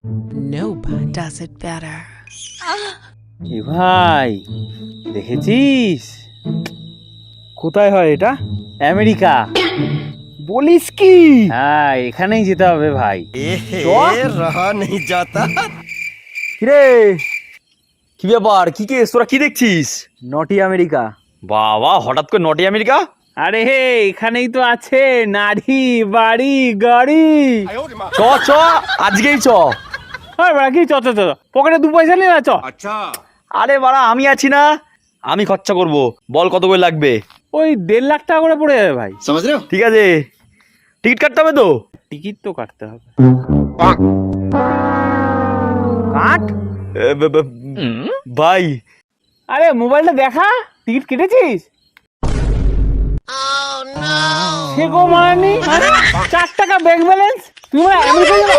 Nobody does it better. এ ভাই দেখেছিস? কোথায় হয় এটা? আমেরিকা। বলিস কি? হ্যাঁ, এখানেই যেতে হবে ভাই। रहा नहीं जाता। কিরে, কি ব্যাপার? কি কেস? তোরা কি দেখছিস? নটি আমেরিকা। বাবা, হঠাৎ করে নটি আমেরিকা? আরে হে, এখানেই তো আছে নারী বাড়ি গাড়ি। চ চ, আজকেই চ। আর বাড়া কি চ চ চ, পকেটে 2 পয়সা নেই না, চ। আরে বাড়া, আমি আছি না, আমি খরচা করব। বল কত করে লাগবে? ওই 1.5 লাখ টাকা করে পড়ে যাবে ভাই। ঠিক আছে, টিকিট কাটতে হবে তো? টিকিট তো কাটতে হবে। কাট। ভাই, আরে মোবাইলটা দেখা, টিকিট কেটেছিস? সে গো মারানি, 4 টাকা ব্যাংক ব্যালেন্স। তুমি আমেরিকা যাবে?